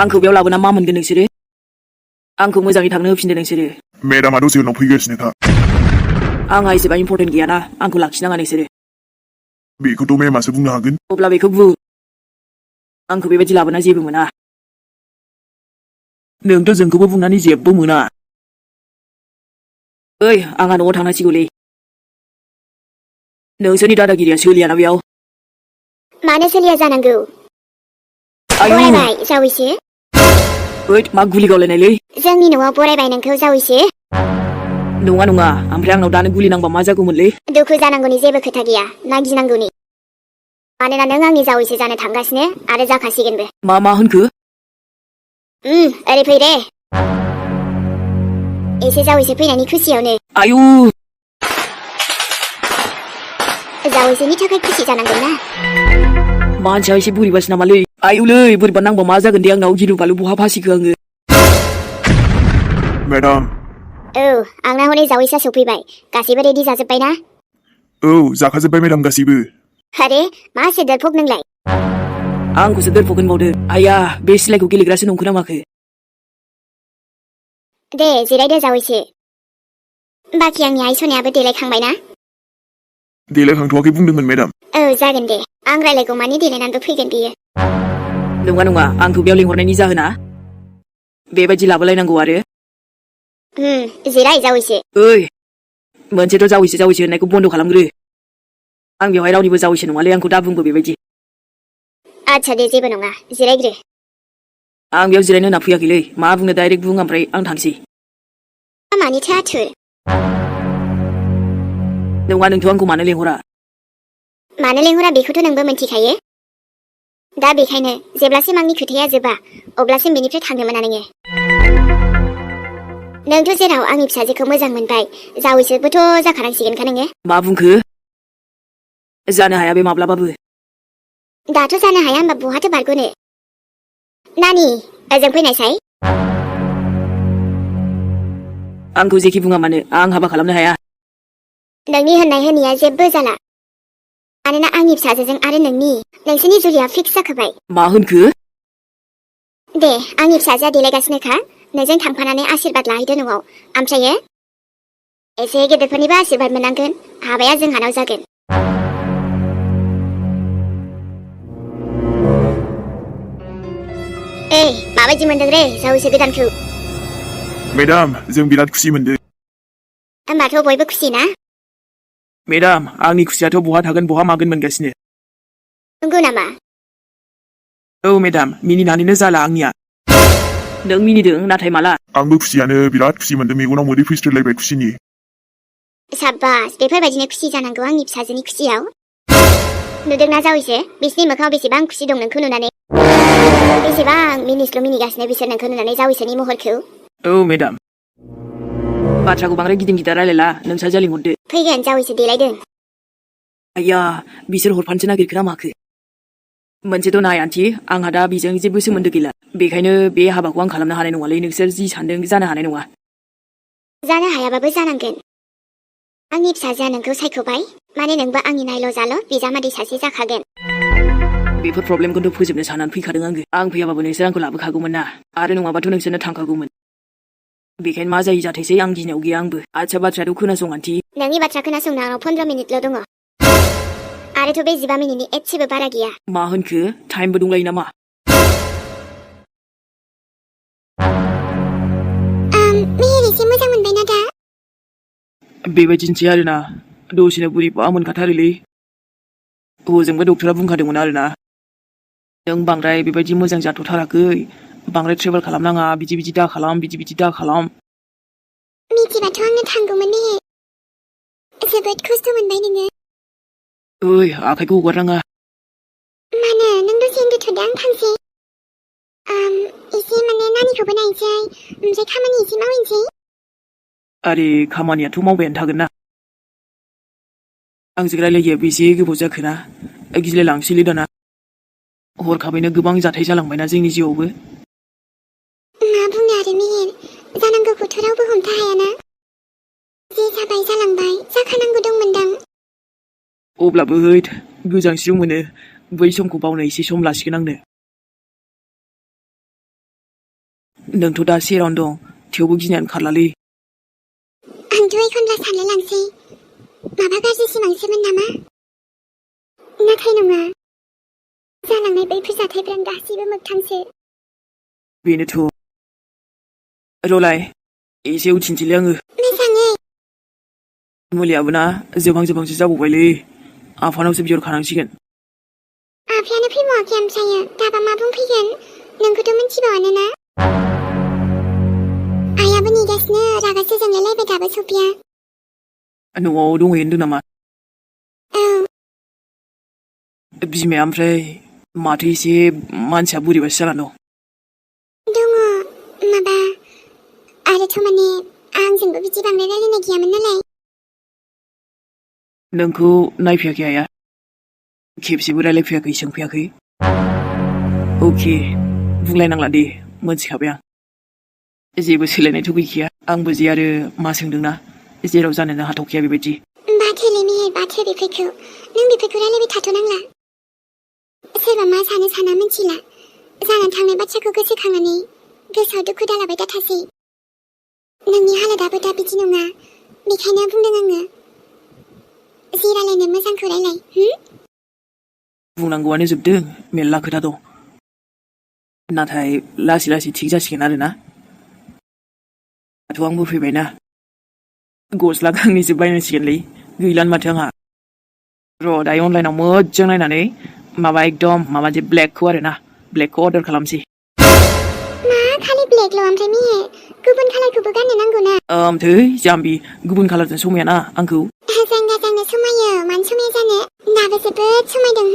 आंखौ बेयाव लाबोना मा मोनगोन नोंसोरो? आंखौ मोजाङै थांनो होफिनदो नोंसोरो। मेडामा दसे उनाव फैगासिनोखा। आंहा एसेबां इम्पर्टेन्ट गैयाना, आंखौ लाखिनाङा नोंसोरो। बेखौथ' मेमासो बुंनो हागोन। अब्ला बेखौ बुं। आंखौ बेबायदि लाबोना जेबो मोना। नोंथ' जोंखौबो बुंनानै जेबो मोना। ओइ, आंहा न'आव थांनांसिगौलै। नोंसोरनि दादागिरिया सोलियाना बेयाव? मानो सोलिया जानांगौ? आयु! बरायबाय जावैसो। ओइद, मा गुलि गावलायनायलै? जोंनि न'आव बरायबाय नोंखौ जावैसो। नङा नङा, ओमफ्राय आंनाव दानो गुलि नांबा मा जागौमोनलै? दुखु जानांगौनि जेबो खोथा गैया, ना गिनांगौनि। मानोना नों आंनि जावैसो जानो थांगासिनो आरो जाखासिगोनबो। मा होनखो? ओरै फै दे। एसे जावैसो फैनायनि खुसियावनो। आयु! जावैसोनि थाखाय खुसि जानांगोन ना। मानसिया एसे बोरैबासो नामालै? आयुलै, बोरैबा नांबा मा जागोन दे आंनाव? गिलु बालु बहा फासिखो आङो? मेडाम। औ, आंना हनै जावैसोआ सफैबाय। गासैबो रेडि जाजोब्बाय ना? औ, जाखाजोब्बाय मेडाम गासैबो। आरे, मा सोदोरफब नोंलाय? आंखौसो दोरफब होनबावदो। आइया, बे सिलायखौ गेलेग्रासो नंखो ना माखो? दे, जिरायदो जावैसो। बाखि आंनि आइ सनायाबो देलायखांबाय ना? देलायखांथ'वाखै बुंदोंमोन मेडाम। औ, जागोन दे। आं रायलायगौ मानि देलायनानैबो फैगोन बियो। नङा, आंखौ बेयाव लिंहरनायनि जाहोना? बेबायदि लाबोलायनांगौ आरो? जिराय जावैसो। ओइ, मोनसेथ' जावैसो होननायखौ बन्द' खालामग्रो। आं बेवहाय रावनिबो जावैसो नङालै, आंखौ दा बुंबो बेबायदि। आच्छा दे, जेबो नङा, जिरायग्रो। आं बेयाव जिरायनो होनना फैयाखैलै। मा बुंनो डाइरेक्ट बुं, ओमफ्राय आं थांसै। मानिथो आथुर? नङा, नोंथ' आंखौ मानो लेंहरा? मानो लेंहरा बेखौथ' नोंबो मिन्थिखायो। दा बेखायनो जेब्लासिम आंनि खोथाया जोबा अब्लासिम बेनिफ्राय थांनो मोना नोङो। नोंथ' जेराव आंनि फिसाजोखौ मोजां मोनबाय, जावैसोबोथ' जाखानांसिगोनखा नोङो। मा बुंखो? जानो हाया बे माब्लाबाबो। दाथ' जानो हाया होनबा बहाथो बारग'नो? नानि, ओजों फैनायसाय। आंखौ जेखि बुङा मानो, आं हाबा खालामनो हाया। नोंनि होननाय होनैया जेबो जाला। मानोना आंनि फिसाजोजों आरो नोंसोरनि जुलिया फिक्स जाखाबाय। मा होनखो? दे, आंनि फिसाजोआ देलायगासिनोखा। नोंजों थांफानानै आशीर्बाद लाहैदो न'आव। ओमफ्रायो एसे गेदेरफोरनिबो आशीर्बाद मोननांगोन। हाबाया जोंहानाव जागोन। माबायदि मोनदों रे जावैसो गोदानखौ? मेडाम, जों बिराद खुसि मोनदों। होमबाथ' बयबो खुसि ना? मेडाम, आंनि खुसियाथ' बहा थागोन बहा मागोन मोनगासिनो। नंगौ नामा? औ मेडाम, मिनिनानैनो जाला आंनिया। नों मिनिदों, नाथाय माला? आंबो खुसियानो, बिराद खुसि मोनदों। मेगनाव मोदै फैस्रोलायबाय खुसिनि। साब्बास, बेफोरबायदिनो खुसि जानांगौ आंनि फिसाजोनि खुसियाव। नुदोंना जावैसो, बिसिनि मोखाङाव बेसेबां खुसि दं नोंखौ नुनानै। बेसेबां मिनिस्लु मिनिगासिनो बिसोर नोंखौ नुनानै, जावैसोनि महरखौ। औ मेडाम। बाथ्राखौ बांद्राय गिदिं गिदा रायलायला, नोंसाजोआ लिंहरदो। फैगोन, जावैसो देलायदों। आइया, बिसोर हरफानोसो नागिरखो ना माखो? मोनसेथ' नाय आन्टि, आंहा दा बेजों जेबो सोमोन्दो गैला। बेखायनो बे हाबाखौ आं खालामनो हानाय नङालै। नोंसोर जि सानदों जानो हानाय नङा। जानो हायाबाबो जानांगोन। आंनि फिसाजोआ नोंखौ सायख'बाय, माने नोंबो आंनि नायल' जाल' बिजामादै सासे जाखागोन। बेफोर प्रब्लेमखौथ' फोजोबनो साननानै फैखादों आङो। आं फैयाबाबो नोंसोर आंखौ लाबोखागौमोन ना। आरो नङाबाथ' नोंसोरनो थांखागौमोन। बेखायनो मा जायो जाथोंसै, आं गिनायाव गैया आंबो। आच्छा, बाथ्रायाथ' खोनासं आन्टि। नोंनि बाथ्रा खोनासंनो आंनाव 15 मिनिटल' दङ। आरोथ' बे 15 मिनिटनि एसेबो बारा गैया। मा होनखो? टाइमबो दंलायो नामा? मेहेर एसे मोजां मोनबायना दा? बेबायदिनोसै आरोना। दसेनो बोरैबा मोनखाथारोलै। हजोंबो डक्टरा बुंखादोंमोन आरोना, नों बांद्राय बेबायदि मोजां जाथ'थाराखै, बांद्राय ट्रेभेल खालामनाङा, बिदि दा खालाम, बिदि दा खालाम। मिथिबाथ' आंनो थांगौमोन मेहेर। जोबोद खस्थ' मोनबाय नोङो। ओइ, आखाइखौ हगारनाङा। मानो? नों दसे उन्दुथ'दो, आं थांसै। एसे माने नानिखौबो नायनोसै, ओमफ्राय खामानि एसे मावहैनोसै। आरे, खामानियाथ' मावबायानो थागोन ना। आंजों रायलायैया बेसे गोबाव जाखोना? गिलायलांसैलै दाना। हरखाबैनो गोबां जाथाय जालांबायना जोंनि जिउआवबो। मा बुंनो आरो मेहेर, जानांगौखौथ' रावबो हमथा हायाना। जे जाबाय जालांबाय, जाखानांगौ दंमोनदां। अब्लाबो हैद, गोजांस्रिउ मोनो। बै समखौ बावनो एसे सम लासिगोन आंनो। नोंथ' दा सेरावनो दं थेवबो गिनायानो खारलालै आंथ' एखनब्ला सानलायलांसै माबा गाज्रि सिमांसोमोन नामा नाथाय नङा जालांनाय बैफोर जाथायफ्रानो गासैबो मोगथांसो बेनोथ' रलाय एसे उथिनोसैलै आङो मोजाङै मुलियाबो ना जोबहांसो जाबावबायलै आफानावसो बिहरखानांसिगोन आफायानो फैबावाखै ओमफ्रायो दाबा मा बुंफैगोन नोंखौथ' मिथिबावानो ना आइयाबो नेगासिनो रागासो जोंलायलायबाय दाबो सफैया न'आव दंहैयो होनदों नामा औ बिमाया ओमफ्राय माथो एसे मानसिया बोरैबासो जाना दं दङ माबा आरोथ' माने आंजोंबो बिदि बांद्राय रायलायनाय गैयामोन नालाय नोंखौ नायफैयाखै आया खेबसेबो रायलायफैयाखै सोंफैयाखै अके बुंलायनांला दे मोनथिखाबाय आं जेबो सोलायनायथ' गैखाया आंबो जे आरो मा सोंदोंना जेराव जानोनो हाथावखाया बेबायदि बाथोलै मेहेर बाथो बेफोरखौ नों बेफोरखौ रायलायबाय थाथ'नांला सोरबा मा सानो साना मिथिला जानानै थांनाय बाथ्राखौ गोसोखांनानै गोसोआव दुखु दालाबाय दाथासै नोंनि हालोदाबो दा बिदि नङा बेखायनो बुंदों आङो जि रायलायनो मोजांखौ रायलाय बुंनांगौआनो जोबदों मेरला खोथा दं नाथाय लासै थिग जासिगोन आरोना दाथ' आंबो फैबायना गस्ला गांनैसो बायनांसिगोनलै गैलानो माथो आंहा र' दायो अनलाइनाव मोजां नायनानै माबा एकदम माबा जे ब्लेकखौ आरोना ब्लेकखौ अर्डार खालामसै मा खालि ब्लेकल' ओमफ्राय मेहेर गुबुन खालारखौबो गाननो नांगौ ना थै जाम्बि गुबुन खालारजों समायाना आंखौ जोंनो समायो मानो समाया जानो दाबो जोबोद समायदों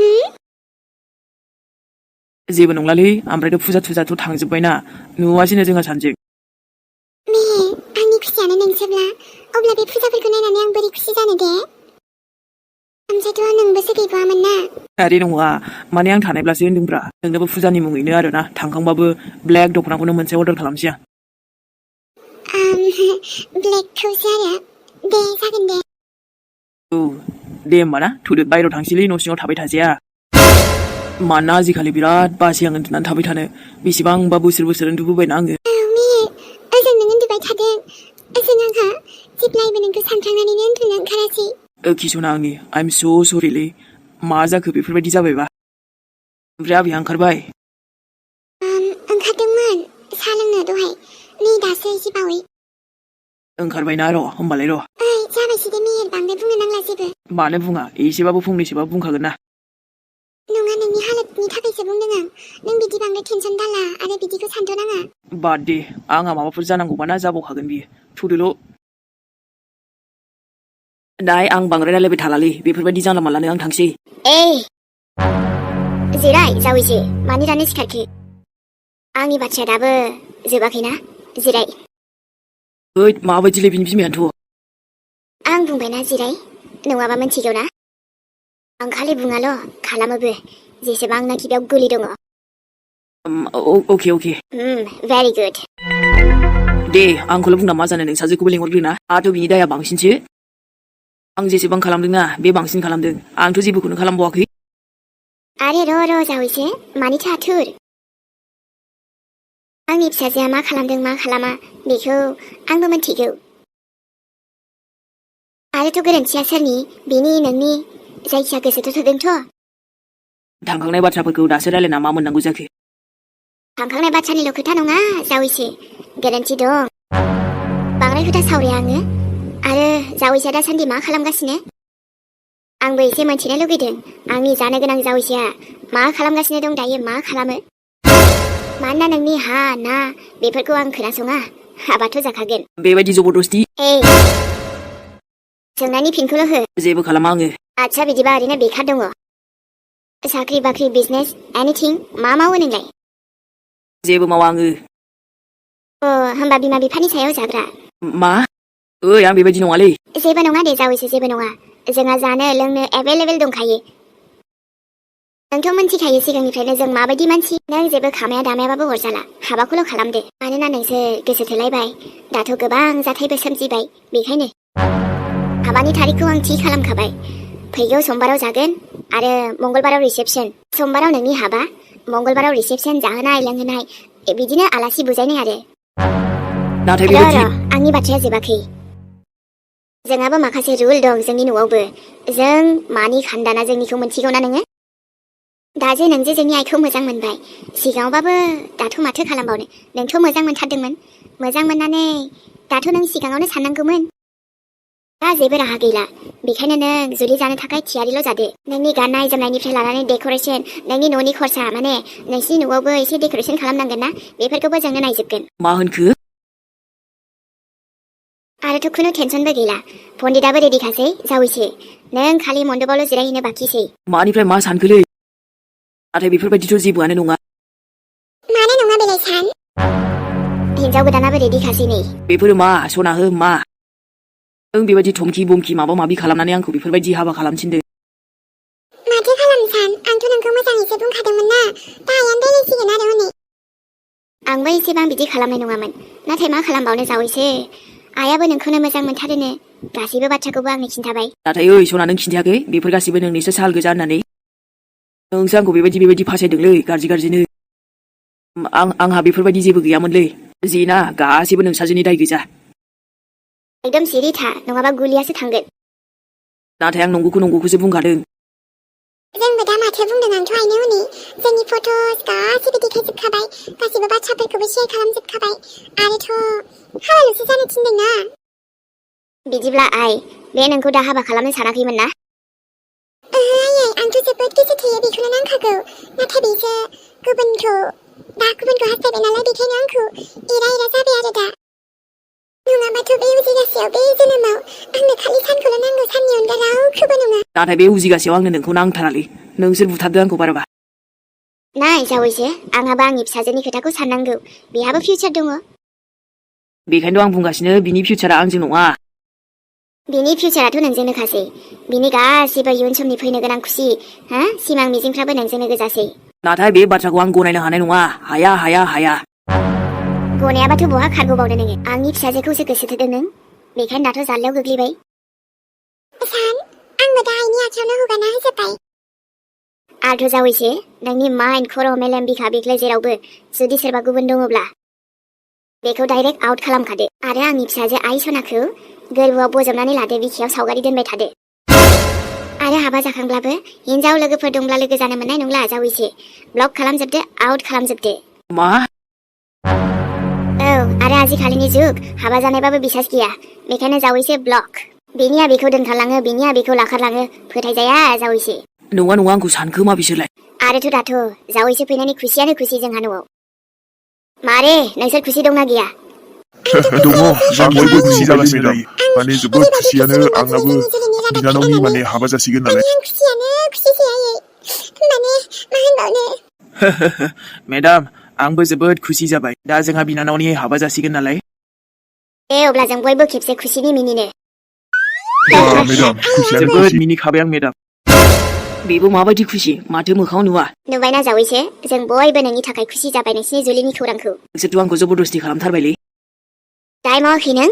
जेबो नंलालै ओमफ्रायथ' फुजाथ' थांजोब्बायना नुवासैनो जोंहा सानजों मेहेर आंनि खुसियानो नोंसोरब्ला अब्ला बे फुजाफोरखौ नायनानै आं बोरै खुसि जानो दे ओमफ्रायथ' नोंबोसो गैबावामोन ना आरे नङा माने आं थानायब्लासो होनदोंब्रा नोंनोबो फुजानि मुङैनो आरोना थांखांबाबो ब्लेक दख'नाखौनो मोनसे अर्डार खालामसै आं ब्लेकखौसो आरो दे जागोन दे औ दे होमबा ना थुदो बायहेरायाव थांसैलै न' सिङाव थाबाय थाजाया मानोना आजिखालि बिराद बासै आं उन्दुनानै थाबाय थानो बेसेबांबा बोसोर उन्दुबोबायना आङो मेहेर ओजों नों उन्दुबाय थादों ओजों आंहा जेब्लायबो नोंखौ सानफ्लांनानैनो उन्दुनो ओंखारासै किसना आंनि आइ एम स' सरिलै मा जाखो बेफोरबायदि जाबायबा ओमफ्राय आबैया ओंखारबाय ओंखारदोंमोन साहा लोंनो दहाय नै दासो एसे बावै ओंखारबायना र' होमबालाय र' ओइ जाबायसै दे मेहेर बांद्राय बुंनो नांला जेबो मानो बुङा एसेबाबो फंनैसोबाबो बुंखागोन ना नङा नोंनि हालोदनि थाखायसो बुंदों आं नों बिदि बांद्राय टेनसन दाला आरो बिदिखौ सानथ'नाङा बाद दे आंहा माबाफोर जानांगौबाना जाबावखागोन बियो थुदोल' दाय आं बांद्राय रायलायबाय थालालै बेफोरबायदि जानला मानलानो आं थांसै जिराय जावैसो मानि दानो सिखारखो आंनि बाथ्राया दाबो जोबाखैना जिराय ओइ माबायदिलै बिनि बिमायानोथ' आं बुंबायना जिराय नङाबा मिथिगौ ना आं खालि बुङाल' खालामोबो जेसेबांनाखि बेयाव गोली दङ अके भेरि गुड दे आंखौल' बुंना मा जानो नोंसाजोखौबो लेंहरग्रोना आंथ' बिनि दाया बांसिनसो आं जेसेबां खालामदोंना बे बांसिन खालामदों आंथ' जेबोखौनो खालामबावाखै आरे र' जावैसो मानिथो आथुर आंनि फिसाजोआ मा खालामदों मा खालामा बेखौ आंबो मिथिगौ आरोथ' गोरोन्थिया सोरनि बेनि नोंनि जायखिया गोसोथ' थोदोंथ' थांखांनाय बाथ्राफोरखौ दासो रायलायना मा मोननांगौ जाखो थांखांनाय बाथ्रानिल' खोथा नङा जावैसो गोरोन्थि दं बांद्राय खोथा सावराया आङो आरो जावैसोआ दासान्दि मा खालामगासिनो आंबो एसे मोनथिनो लुगैदों आंनि जानो गोनां जावैसोआ मा खालामगासिनो दं दायो मा खालामो मानोना नोंनि हा ना बेफोरखौ आं खोनासङा हाबाथ' जाखागोन बेबायदि जबरदस्ति सोंनायनि फिनखौल' हो जेबो खालामा आङो आच्छा बिदिबा ओरैनो बेखार दङ साख्रि बाख्रि बिजनेस एनिथिं मा मावो नोंलाय जेबो मावा आङो होमबा बिमा बिफानि सायाव जाग्रा मा ओइ आं बेबायदि नङालै जेबो नङा दे जावैसो जेबो नङा जोंहा जानो लोंनो एभेलेबेल दंखायो नोंथ' मिथिखायो सिगांनिफ्रायनो जों माबायदि मानसि नों जेबो खामाया दामायाबाबो अरजाला हाबाखौल' खालामदो मानोना नोंसोर गोसो थोलायबाय दाथ' गोबां जाथायबो सोमजिबाय बेखायनो हाबानि थारिखखौ आं थि खालामखाबाय फैगौ समबाराव जागोन आरो मंगलबाराव रिसेपसन समबाराव नोंनि हाबा मंगलबाराव रिसेपसन जाहोनाय लोंहोनाय बिदिनो आलासि बुजायनाय आरो नाथाय र' बेबायदि आंनि बाथ्राया जोबाखै जोंहाबो माखासे रुल दं जोंनि न'आवबो जों मानि खान्दाना जोंनिखौ मोनथिगौ ना नोङो दा जे नों जे जोंनि आइखौ मोजां मोनबाय सिगाङावबाबो दाथ' माथो खालामबावनो नोंथ' मोजां मोनथारदोंमोन मोजां मोननानै दाथ' नों सिगाङावनो साननांगौमोन दा जेबो राहा गैला बेखायनो नों जुलि जानो थाखाय थियारिल' जादो नोंनि गाननाय जोमनायनिफ्राय लानानै डेक'रेसन नोंनि न'नि खरसा माने नोंसिनि न'आवबो एसे डेक'रेसन खालामनांगोन ना बेफोरखौबो जोंनो नायजोबगोन मा होनखो आरोथ' खुनु टेनसनबो गैला पन्डिताबो रेडिखासै जावैसो नों खालि मन्दपावल' जिरायहैनो बाखिसै मानिफ्राय मा सानखोलै नाथाय बेफोरबायदिथ' जेबोआनो नङा मानो नङा बेलाय सान हिनजाव गोदानाबो रेडिखासै नै बेफोरो मा सना हो मा नों बेबायदि थमखि बमखि माबा माबि खालामनानै आंखौ बेफोरबायदि हाबा खालामफिनदो माथो खालामनो सान आंथ' नोंखौ मोजाङैसो बुंखादोंमोन ना दा आइयानो रायलायसिगोन आरो हनै आंबो एसेबां बिदि खालामनाय नङामोन नाथाय मा खालामबावनो जावैसो आइयाबो नोंखौनो मोजां मोनथारोनो गासैबो बाथ्राखौबो आंनो खिन्थाबाय नाथाय ओइ सना नों खिन्थायाखै बेफोर गासैबो नोंनिसो साल गोजा होननानै नोंसो आंखौ बेबायदि फासायदोंलै गाज्रिनो आंहा बेफोरबायदि जेबो गैयामोनलै जेना गासैबो नोंसाजोनि दाय गोजा एकदम सिरि था नङाबा गुलियासो थांगोन नाथाय आं नंगौखौसो बुंखादों जोंबो दा माथो बुंदों आंथ' आइनो हनै जोंनि फट'स गासैबो देखायजोबखाबाय गासैबो बाथ्राफोरखौबो शेयार खालामजोबखाबाय आरोथ' हाबाल'सो जानो थिनदोंना बिदिब्ला आइ बे नोंखौ दा हाबा खालामनो सानाखैमोन ना आइयै आंथ' जोबोद गोसो थोयो बेखौनो नांखागौ नाथाय बेसो गुबुनखौ हास्थायबाय नालाय बेखायनो आंखौ एरा जाबाय आरो दा नङाबाथ' बे उजिगासेयाव बे जोनोमाव आंनो खालि सानखौल' नांगौ साननि अनगा रावखौबो नङा नाथाय बे उजिगासेयाव आंनो नोंखौ नांथारालै नोंसोर बुथारदो आंखौ बाराबा नाय जावैसो आंहाबो आंनि फिसाजोनि खोथाखौ साननांगौ बेहाबो फिउचार दङ बेखायनोथ' आं बुंगासिनो बिनि फिउचारा आंजों नङा बिनि फिउचाराथ' नोंजोंनोखासै बिनि गासिबो इयुन समनि फैनो गोनां खुसि सिमां मिजिंफ्राबो नोंजोंनो गोजासै नाथाय बे बाथ्राखौ आं गनायनो हानाय नङा हाया गनायाबाथ' बहा खारग'बावनो नोङो आंनि फिसाजोखौसो गोसोथोदों नों बेखायनो दाथ' जाल्लायाव गोग्लैबाय सान आंबो दा आइनि आथिङावनो हगारना होजोब्बाय आरोथ' जावैसो नोंनि माइन्ड खर' मेलेम बिखा बिख्लो जेरावबो जुदि सोरबा गुबुन दङब्ला बेखौ डाइरेक्ट आउट खालामखादो आरो आंनि फिसाजो आइ सनाखौ गोरबोआव बजबनानै लादो बिखायाव सावगारि दोनबाय थादो आरो हाबा जाखांब्लाबो हिनजाव लोगोफोर दंब्ला लोगो जानो मोननाय नंला जावैसो ब्लक खालामजोबदो आउट खालामजोबदो मा औ आरो आजिखालिनि जुग हाबा जानायबाबो बिसास गैया बेखायनो जावैसो ब्लक बेनिया बेखौ दोनखारलाङो बेनिया बेखौ लाखारलाङो फोथायजाया जावैसो नङा आंखौ सानखो मा बिसोरलाय आरोथ' दाथ' जावैसो फैनायनि खुसियानो खुसि जोंहा न'आव मारे नोंसोर खुसि दंना गैया दङ जों बयबो खुसि जागासिनो दायो माने जोबोद खुसियानो आंनाबो बिनानावनि माने हाबा जासिगोन नालाय मेडाम आंबो जोबोद खुसि जाबाय दा जोंहा बिनानावनि हाबा जासिगोन नालाय अब्ला जों बयबो खेबसे खुसिनि मिनिनो मेडाम खुसियानो जोबोद खुसि मिनिखाबाय आं मेडाम बेबो माबायदि खुसि माथो मोखाङाव नुवा नुबायना जावैसो जों बयबो नोंनि थाखाय खुसि जाबाय नोंसिनि जुलिनि खौरांखौ नोंसोरथ' आंखौ जबरदस्ति खालामथारबायलै दाय मावाखै नों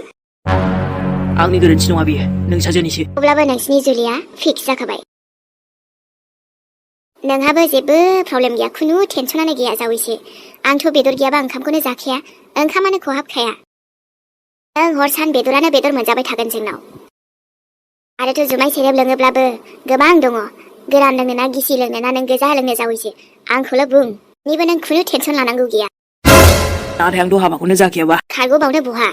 आंनि गोरोन्थि नङा बेयो नोंसाजोनिसो अब्लाबो नोंसिनि जुलिया फिक्स जाखाबाय नोंहाबो जेबो प्रब्लेम गैया खुनु टेनसनानो गैया जावैसो आंथ' बेदर गैयाबा ओंखामखौनो जाखाया ओंखामानो खहाबखाया नों हर सान बेदरानो बेदर मोनजाबाय थागोन जोंनाव आरोथ' जुमाय सेरेब लोङोब्लाबो गोबां दङ गोरान लोंनो ना गिसि लोंनो ना नों गोजा लोंनो जावैसो आंखौल' बुं निबो नों खुनु टेनसन लानांगौ गैया नाथाय आंथ' हाबाखौनो जाखायाबा खारग'बावनो बहा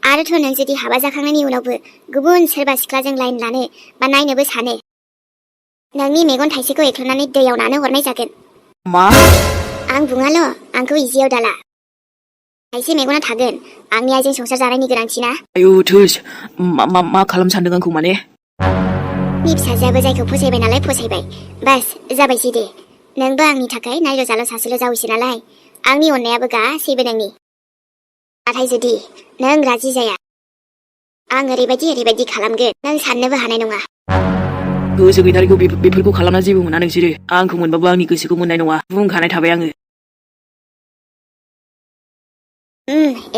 आरोथ' नों जुदि हाबा जाखांनायनि उनावबो गुबुन सोरबा सिख्लाजों लाइन लानो बा नायनोबो सानो नोंनि मेगन थाइसेखौ एख्ल'नानै दैयाव नानो हरनाय जागोन मा आं बुङाल' आंखौ इजियाव दाला थाइसे मेगना थागोन आंनि आइजों संसार जानायनि गोनांथि ना आयु थोस मा खालाम सानदों आंखौ माने नि फिसाजोआबो जायखौ फसायबाय नालाय फसायबाय बास जाबायसै दे नोंबो आंनि थाखाय नायल' जाल' सासेल' जावैसो नालाय आंनि अननायाबो गासैबो नोंनि नाथाय जुदि नों राजि जाया आं ओरैबायदि खालामगोन नों साननोबो हानाय नङा गोसो गैथारिखौ बेफोरखौ खालामना जेबो मोना नोंसोरो आंखौ मोनबाबो आंनि गोसोखौ मोननाय नङा बुंखानाय थाबाय आङो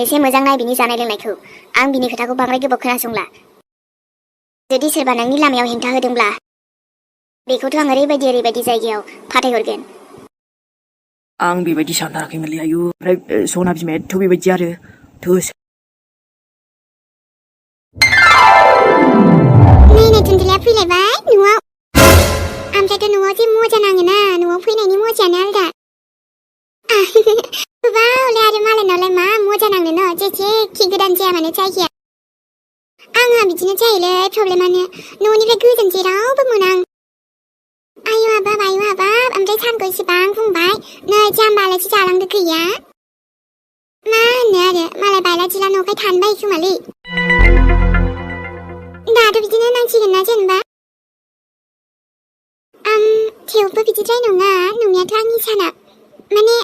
एसे मोजां नाय बिनि जानाय लोंनायखौ आं बिनि खोथाखौ बांद्राय गोबाव खोनासंला जुदि सोरबा नोंनि लामायाव हेंथा होदोंब्ला बेखौथ' आं ओरैबायदि जायगायाव फाथायहरगोन आं बेबायदि सानथाराखैमोनलै आयु ओमफ्राय सना बिमायाथ' बेबायदि आरो धोस नायनाय टुनटुलाया फैलायबाय न'आव ओमफ्रायथ' न'आव जे मजा नाङोना न'आव फैनायनि मजायानो आलदा बावलै आरो मालायनावलाय मा मजा नांनो न' जेखि गोदान जाया मानो जायगाया आंहा बिदिनो जायोलै प्रब्लेमानो न'निफ्राय गोजान जेरावबो मोना आं आयु हाबाब ओमफ्राय सानखौ इसेबां बुंबाय नै जाम्बा आलासि जालांदो गैया मा होनो आरो मालाय बायला जिला न'खाय थानो बायो खोमालै दाथ' बिदिनो नांसिगोन ना जेनेबा थेवबो बिदिद्राय नङा नंनायाथ' आंनि साना माने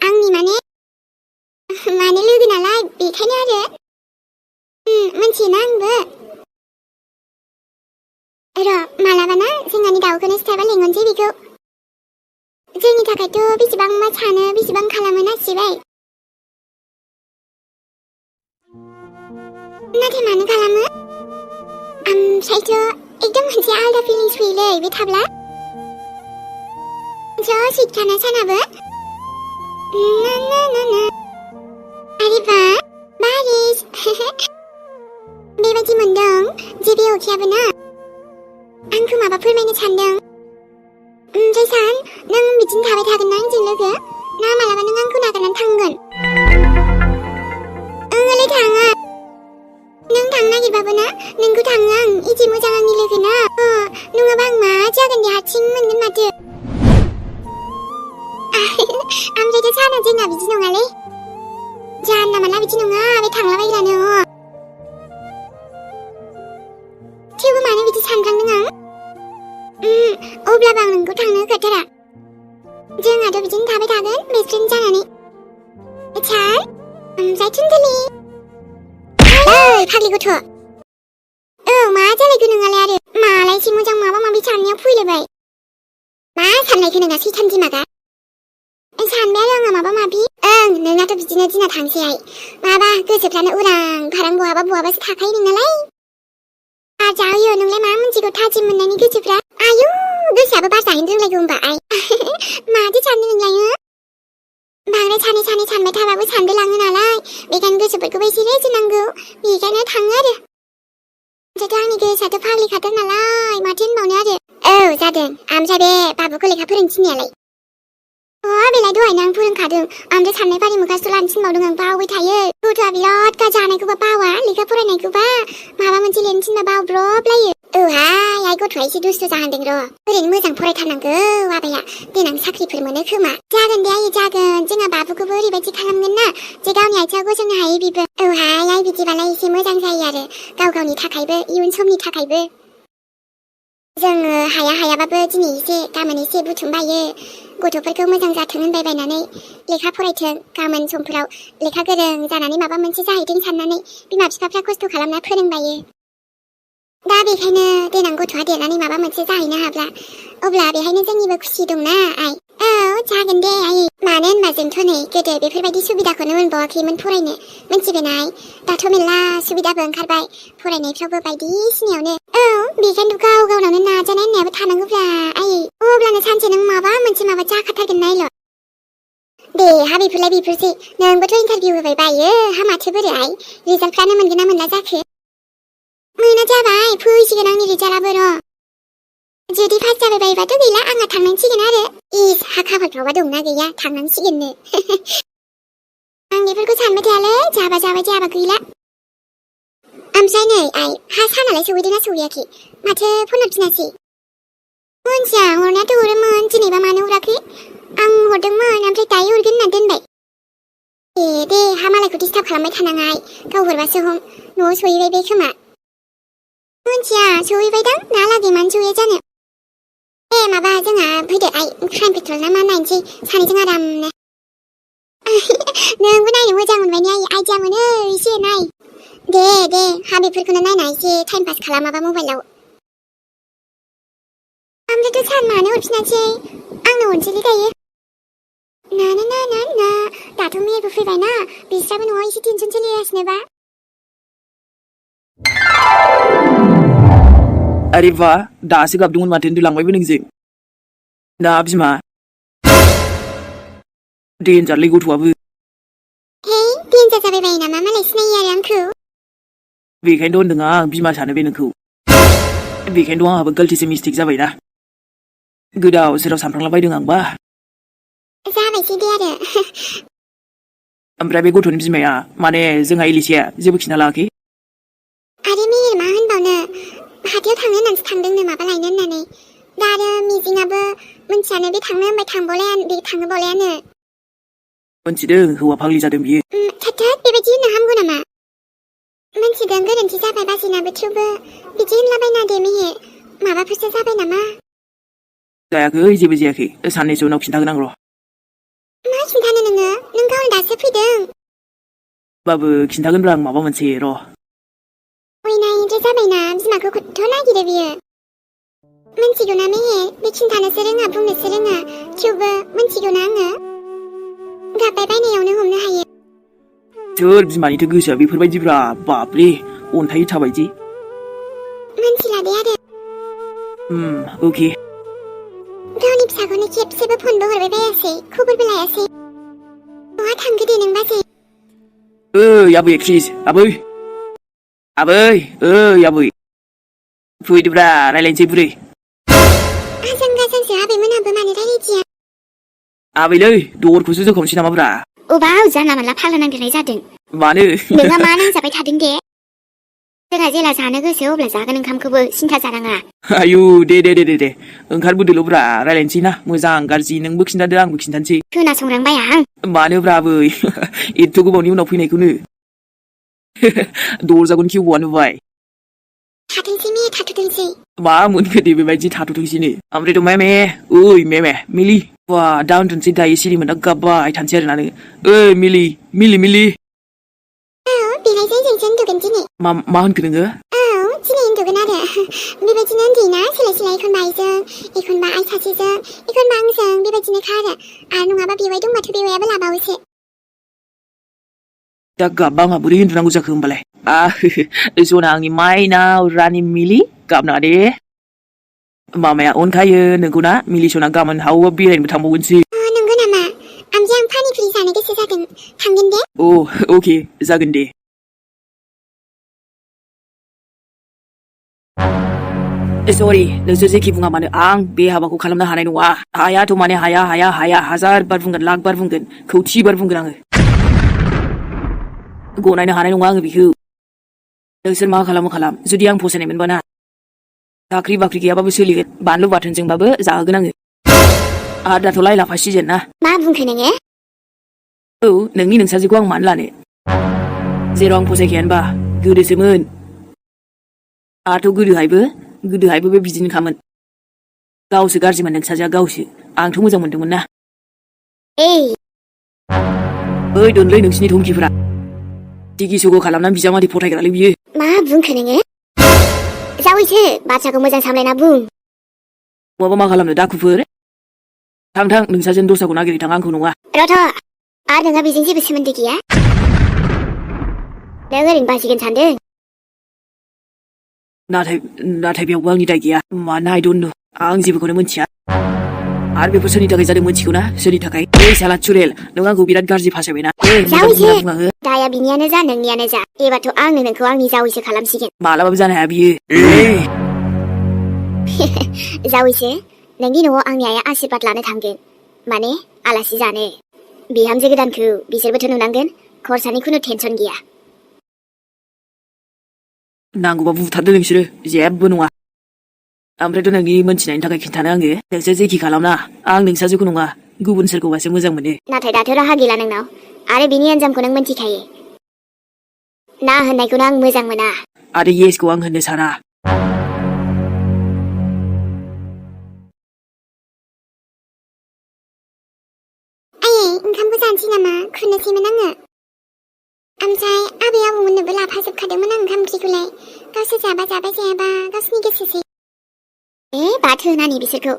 आंनि माने लोगो नालाय बेखायनो आरो मिथियोना आंबो र' मालाबा ना जोंहानि दाउखौनो सिथारबा लेंहरनोसै बेखौ जोंनि थाखायथ' बेसेबांबा सानो बेसेबां खालामो नासिबाय नाथाय मानो खालामो ओमफ्रायथ' एकदम मोनसे आलदा फिलिंस फैयोलै बे थाब्ला ज' सिटखाना सानाबो आरे बा बारिश बेबायदि मोनदों जे बे अखायाबो ना आंखौ माबा फोरमायनो सानदों ओमफ्राय सान नों बिदिनो थाबाय थागोन ना आंजों लोगो ना मालाबा नों आंखौ नागारनानै थांगोन ओंलै थाङा नों थांनो नागिरबाबो ना नोंखौ थाङो आं इदि मोजां आंनि लोगो ना नङाबा आं मा जागोन दे हारसिं मोनगोन माथो ओमफ्रायथ' साना जोंना बिदि नङालै जानला मानला बिदि नङा बे थांलाबायग्रानो थेवबो मानो बिदि सानफ्लांदों आं अब्लाबो आं नोंखौ थांनो होखाथारा जोंहाथ' बिदिनो थाबाय थागोन बेस्ट फ्रेन्ड जानानै सार ओमफ्राय टुनटुलि फाग्लि गथ' मा जालायखो नोंहालाय आरो मालाय एसे मोजां माबा माबि साननायाव फैलायबाय मा साननायखौ नोंहा सैथान दिमागा सानबाय आरो आंहा माबा माबि नोंनाथ' बिदिनो दिना थांसैहाय माबा गोसोफ्रानो उरां फारां बहाबासो थाखायो नोंनालाय जायो नोंलाय मा मोनसेखौ थाजिम मोननायनि गोसोफ्रा आयु गोसोआबो बार जाहैनो रोंलायगौ होनबा आइ माथो सानदों नोंलायो बांद्राय सानै सानबाय थाबाबो सानबाय लाङो नालाय बेखायनो गोसोफोरखौबो एसे रेजेनांगौ बेखायनो थाङो आरो ओमफ्रायथ' आंनि गोसोआथ' फाग्लिखादों नालाय माथो होनबावनो आरो जादों ओमफ्राय बे बाबुखौ लेखा फोरोंथिननायालाय बेलाय दहायनो आं फोरोंखादों ओमफ्राय साननाय फारि मुगासो लानो थिनबावदों आं बावबाय थायो गथ'आ बिराद जानायखौबा बावा लेखा फरायनायखौबा माबा मोनसे लिरनो थिनबा बावब्रबलायो हाय आइ गथ'आ एसे दुस्थ' जाहांदों र' ओरैनो मोजां फरायथारनांगौ आबाया देनां साख्रिफोर मोनो खोमा जागोन दे आइ जागोन जोंहा बाबुखौबो ओरैबायदि खालामगोन ना जे गावनि आथिङाव गसंनो हायो बिबो हाय आइ बिदिबालाय एसे मोजां जायो आरो गावनि थाखायबो इयुन समनि थाखायबो जोङो हायाबाबो दिनै एसे गाबोन एसे बुथुमबायो गथ'फोरखौ मोजां जाथों होनबायबायनानै लेखा फरायथों गाबोन समफोराव लेखा गोरों जानानै माबा मोनसे जाहैथों साननानै बिमा बिफाफ्रा खस्थ' खालामना फोरोंबायो दा बेखायनो देनां गथ'आ देरनानै माबा मोनसे जाहैनो हाब्ला अब्ला बेहायनो जोंनिबो खुसि दंना आइ जागोन दे आइ मानो होनबा जोंथ' नै गोदो बेफोरबायदि सुबिदाखौनो मोनबावाखैमोन फरायनो मिथिबायनाय दाथ' मेरला सुबिदाबो ओंखारबाय फरायनायफ्रावबो बायदिसिनायावनो बेखायनोथ' गावनावनो नाजानाय होननायाबो थानांगौब्रा आइ अब्लानो सानसे नों माबा मोनसे माबा जाखाथारगोन नायल' दे बेफोरलाय बेफोरसै नोंबोथ' इन्टारभिउ होबाय बायो माथो बोरै आइ रिजाल्टफ्रानो मोनगोन ना मोनला जाखो मोना जाबाय फैसिगोन आंनि रिजाल्टआबो र' जुदि पास जाबाय बायोबाथ' गैला आंहा थांनांसिगोन आरो खाफालफ्रावबा दंना गैया थांनांसिगोननो आं बेफोरखौ सानबाय थायालै जाबा जाबाय जायाबा गैला ओमफ्राय नै आइ सानालाय सहैदोंना सहैयाखै माथो फन हरफिनासै मोनथिया हरनायाथ' हरोमोन दिनैबा मानो हराखै आं हरदोंमोन ओमफ्राय दायो हरगोन होनना दोनबाय दे मालायखौ डिस्टार्ब खालामबाय थानाङा गाव हरबासो हम न'आव सहैबाय बे खोमा मोनथिया सहैबायदां नालागै मानो सहैया जानो माबा जोंहा फैदो आइ क्राइम पेट्रल ना मा नायनोसै सानैजों आरामनो नोंबो नायनो मोजां मोनबाय ने आइडिया मोनो एसे नाय दे बेफोरखौनो नायना एसे टाइम पास खालामाबा मबाइलाव ओमफ्रायथ' सान मानो हरफिनासै आंनो हरनोसैलै दायो ना दाथ' मेरबो फैबायना बिस्राबो न'आव एसे टेनसन सोलिगासिनोबा अरे वाह दासो गाबदोंमोन माथो उन्दुलांबायबो नोंजों 나 비마. देनजारलै गथ'आबो Hei, देन्जार जाबायबाय नामा मालाय सिनायो आरो आंखौ बेखायनोथ' होनदों आं बिमा सानो बे नोंखौ बेखायनोथ' आंहाबो गलतिसो मिस्टेक जाबायना गोदाव सोराव सानफ्रांलाबायदों आंबा जाबायसै दे आरो ओमफ्राय बे गथ'नि बिमाया माने जोंहा इलिसिया जेबो खिन्था लायाखै आरो मेहेर मा होनबावनो हाथायाव थांनो होननानैसो थांदोंनो माबा लायनो होननानै दा आरो मिजिङाबो मोनथियानो बे थांनो होनबाय थांनो बावलायानो मोनथिदों हौवा फाग्लि जादों बियो थोद बेबायदि होननो हामगौ नामा मोनथिदों गोरोन्थि जाबाय बाजिनाबो थेवबो बिदि होनलाबायना दे मेहेर माबाफोरसो जाबाय नामा जायाखै जेबो जायाखै साननैसो उनाव खिन्थागोन आं र' मा खिन्थानो नोङो नों गावनो दासो फैदों होमबाबो खिन्थागोनब्रा आं माबा मोनसे र' अयनायद्राय जाबायना बिमाखौ खथ' नागिरो बियो मोनथिगौना मेहेर बे खिन्थानोसो रोङा बुंनोसो रोङा थेवबो मोनथिगौना आङो गाबबाय बायनायावनो हमनो हायो सोर बिमानिथ' गोसोआ बेफोरबायदिब्रा बाबरे अन्थाइ थाबायदि मोनथिला दे आरो अके गावनि फिसाखौनो खेबसेबो फनबो हरबाय बायासै खबरबो लायासै बहा थांखो दे नों बाजै ओइ आबै एक्ट्रिस आबै फैदोब्रा रायलायनोसै बुरै आजां गाजांसो आबैमोनहाबो मानो रायलायदिया आबैलै दरखौसो जोखावनोसै नामाब्रा अबाव जानला मानला फाग्ला नांदेरनाय जादों मानो नोंहा मा नांजाबाय थादों दे जोंहा जेला जानो गोसो अब्ला जागोन ओंखामखौबो सिन्था जानाङा आयु दे ओंखारबोदोल'ब्रा रायलायनोसै ना मोजां गाज्रि नोंबो खिन्थादो आंबो खिन्थानोसै खोनासंलांबाय आं मानोब्रा आबै एथ' गोबावनि उनाव फैनायखौनो दरजाखौनो खेवबोआ नुबाय थाथोंसै मेहे थाथ'थोंसै मा मोनखो दे बेबायदि थाथ'थोंसैनो ओमफ्रायथ' मे ओइ मे मिलि बा दा उन्दुनोसै दायो सिरि मोनदा गाबबाय थानोसै आरो ना नोङो ओइ मिलि औ बेहाय जोंसो उन्दुगोन दिनै मा होनखो नोङो औ दिनै उन्दुगोन आरो बेबायदिनो उन्दुयोना सोलाय सोलाय एखनबा आइजों एखनबा आइ सासेजों एखनबा आंजों बेबायदिनोखा आरो नङाबा बेवाइ दंबाथ' बेवाइयाबो लाबावोसो दा गाबबा आंहा बोरै उन्दुनांगौ जाखो होमबालाय सना आंनि माइनाव रानि मिलि गाबनाङा दे मामाया अनखायो नोंखौना मिलि सना गाबोन हावबा बेरायनोबो थांबावगोनसै नंगौ नामा आमजे आं पानिपुरि जानो गोसो जादों थांगोन दे अके जागोन दे सरि नोंसोर जेखि बुङा मानो आं बे हाबाखौ खालामनो हानाय नङा हायाथ' माने हाया हाजार बार बुंगोन लाख बार बुंगोन खौथि बार बुंगोन आङो गनायनो हानाय नङा आङो बेखौ नोंसोर मा खालामो खालाम जुदि आं फसायनाय मोनबा ना साख्रि बाख्रि गैयाबाबो सोलिगोन बानलु बाथोनजोंबाबो जाहोगोन आङो आरो दाथ' लाइ लाफा सिजेन ना मा बुंखो नोङो औ नोंनि नोंसाजोखौ आं मानो लानो जेराव आं फसायखायानोबा गोदोसोमोन आंथ' गोदोहायबो बे बिदिनोखामोन गावसो गाज्रिमोन नोंसाजोआ गावसो आंथ' मोजां मोनदोंमोन ना ओइ दोनलै नोंसिनि धमकिफोरा दिगि सग' खालामनानै बिजामादै फथायग्रालै बियो मा बुंखो नोङो जावैसो बाथ्राखौ मोजां सामलायना बुं माबा मा खालामनो दाखुफोर थां नोंसाजों दस्राखौ नागिरनो थां आंखौ नङा रथ' आरो नोंहा बेजों जेबो सोमोन्दो गैया नों ओरैनो बासिगोन सानदों नाथाय बेयावबो आंनि दाय गैया मानो आइ डन्ट नो आं जेबोखौनो मोनथिया आरो बेफोर सोरनि थाखाय जादों मोनथिगौ ना सोरनि थाखाय साला चुरेल नों आंखौ बिराद गाज्रि फासायबायना जावैसो दाया बिनियानो जा नोंनियानो जा एबारथ' आंनो नोंखौ आंनि जावैसो खालामसिगोन मालाबाबो जानो हाया बियो जावैसो नोंनि न'आव आंनि आइया आशीर्बाद लानो थांगोन माने आलासि जानो बिहामजो गोदानखौ बिसोरबोथ' नुनांगोन खरसानि खुनु टेनसन गैया नांगौबा बुथारदो नोंसोरो जेबो नङा ओमफ्रायथ' नोंनि मोनथिनायनि थाखाय खिन्थानो आङो नोंसोर जेखि खालामना आं नोंसाजोखौ नङा गुबुन सोरखौबासो मोजां मोनो नाथाय दाथ' राहा गैला नोंनाव आरो बिनि आन्जामखौ नों मोनथिखायो ना होननायखौनो आं मोजां मोना आरो येसखौ आं होननो साना आयै ओंखामखौ जानोसै नामा खुरनोसैमोन आङो ओमफ्राय आबै आबौमोननोबो लाफाजोबखादोंमोन आं ओंखाम ओंख्रिखौलाय गावसोर जाबा जायाबा गावसोरनि गोसोसै बाथो होनानै बिसोरखौ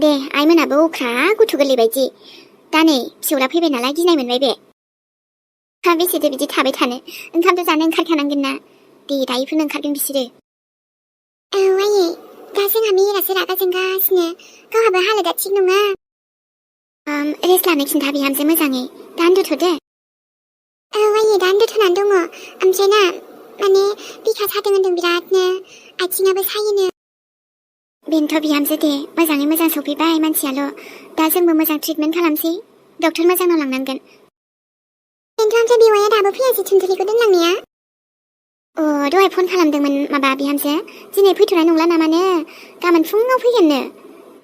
दे आइमोनाबो अख्रा गथ' गोरलै बायदि दा नै फिसौला फैबाय नालाय गिनाय मोनबाय बे बेसेथो बिदि थाबाय थानो ओंखामथ' जानो ओंखारखानांगोन ना दे दायोफोरनो ओंखारगोन बिसोरो औ आयै दा जोंहा मिरासो रागा जोंगासिनो गावहाबो हालोदा थिग नङा रेस्ट लानो खिन्था बिहामजो मोजाङै दा उन्दुथ'दो आयै दा उन्दुथ'नानै दङ ओमफ्राय ना माने बिखा सादों होनदों बिरादनो आथिङाबो सायोनो बेनोथ' बिहामजो दे मोजाङै मोजां सफैबाय मानसियाल' दा जोंबो मोजां ट्रिटमेन्ट खालामसै डक्टर मोजांनाव लांनांगोन बेनोथ' ओमफ्राय बेवाइया दाबो फैयासै थुनथुलिखौ दोनलांनाया दहाय फन खालामदोंमोन माबा बिहामजो दिनै फैथ'नाय नंला नामानो गाबोन फुङाव फैगोननो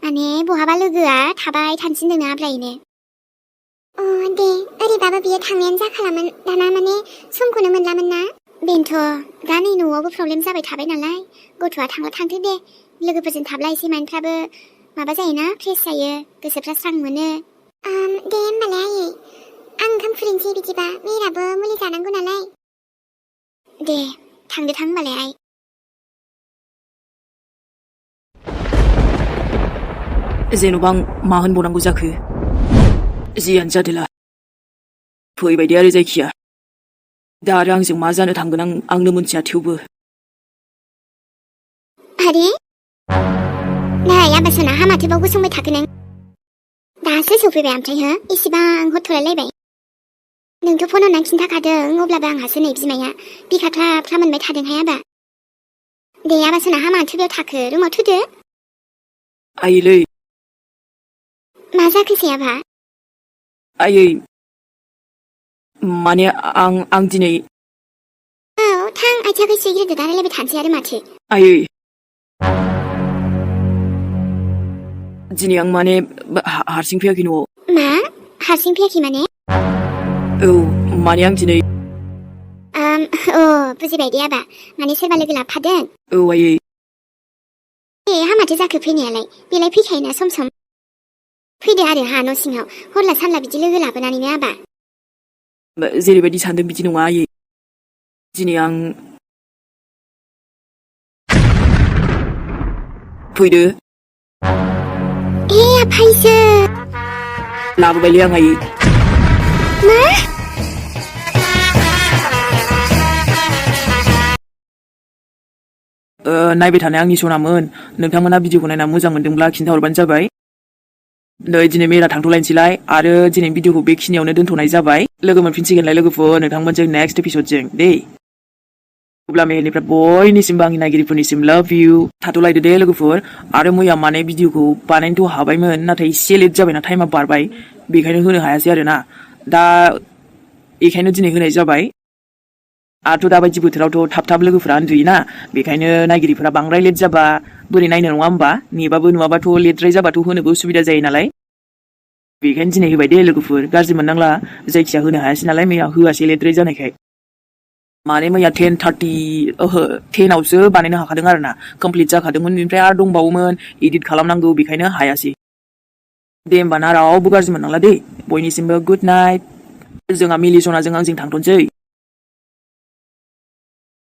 माने बहाबा लोगोआ थाबाय थानोसिनदोंनो आब्रायैनो दे ओरैबाबो बियो थांनायानो जाखालामोन दाना माने समखौनो मोनलामोन ना बेनोथ' दा नै न'आवबो प्रब्लेम जाबाय थाबाय नालाय गथ'आ थांला थांथो दे लोगोफोरजों थाब्ला एसे माइन्डफ्राबो माबा जायोना फ्रेस जायो गोसोफ्रा स्रां मोनो दे होमबालाय आयै आं ओंखाम खुरैनोसै बिदिबा मेराबो मुलि जानांगौ नालाय दे थांदो थां होमबालाय आइ जेन'बा आं मा होनबावनांगौ जाखो जियानो जादोला फैबाय दे आरो जायखिया दा आरो आंजों मा जानो थांगोन आंनो मोनथिया थेवबो आरे नै आबासना हामाथो बाव गसंबाय थाखो नों दासो सफैबाय ओमफ्राय हो इसेबां हरथ'लायलायबाय नोंथ' फन हरनानै खिन्थाखादों अब्लाबो आंहासो नै बिमाया बिखा ख्रा ख्रा मोनबाय थादोंहाय आबा दे आबासना हामाथो बेयाव थाखो रुमाव थुदो आइलै मा जाखोसै आबा आयै माने आं दिनै औ थां आथिङाखौ सुग्रोदो दा रायलायबाय थानोसै आरो माथो आयै दिनै आं माने हारसिं फैयाखै न'आव मा हारसिं फैयाखै माने औ माने आं दिनै बुजिबाय दे आबा माने सोरबा लोगो लाफादों औ आयै हामाथो जाखो फैनायालाय बेलाय फैखायोना सम सम फैदो आरो हा न' सिङाव हरला सानला बिदि लोगो लाबोनानैनो आबा जेरैबायदि सानदों बिदि नङा आयै दिनै आं फैदो आफायसो लाबोबायलै आं आयै मा नायबाय थानाय आंनि सनामोन नोंथांमोना भिडिअखौ नायना मोजां मोनदोंब्ला खिन्थाहरबानो जाबाय नै दिनै मेरा थांथ'लायनोसैलाय आरो दिनै भिडिअखौ बेखिनियावनो दोनथ'नाय जाबाय लोगो मोनफिनसिगोनलाय लोगोफोर नोंथांमोनजों नेक्स्ट एपिसडजों दे अब्ला मेहेरनिफ्राय बयनिसिमबो आंनि नायगिरिफोरनिसिम लाभ इउ थाथ'लायदो दे लोगोफोर आरो मैया माने भिडिअखौ बानायनोथ' हाबायमोन नाथाय एसे लेट जाबायना टाइमा बारबाय बेखायनो होनो हायासै आरोना दा बेखायनो दिनै होनाय जाबाय आरो दाबायदि बोथोरावथ' थाब लोगोफोरा उन्दुयोना बेखायनो नायगिरिफोरा बांद्राय लेट जाबा बोरै नायनो नङा होमबा नेबाबो नुवाबाथ' लेटद्राय जाबाथ' होनोबो उसुबिदा जायो नालाय बेखायनो दिनै होबाय दे लोगोफोर गाज्रि मोननांला जायखिया होनो हायासै नालाय मैया होआसै लेटद्राय जानायखाय माने मैया 10:आवसो बानायनो हाखादों आरोना कमप्लिट जाखादोंमोन बेनिफ्राय आरो दंबावोमोन एडिट खालामनांगौ बेखायनो हायासै दे होमबा ना रावबो गाज्रि मोननांला दे बयनिसिमबो गुड नाइट जोंहा मिलिसनाजों आंजों थांथ'नोसै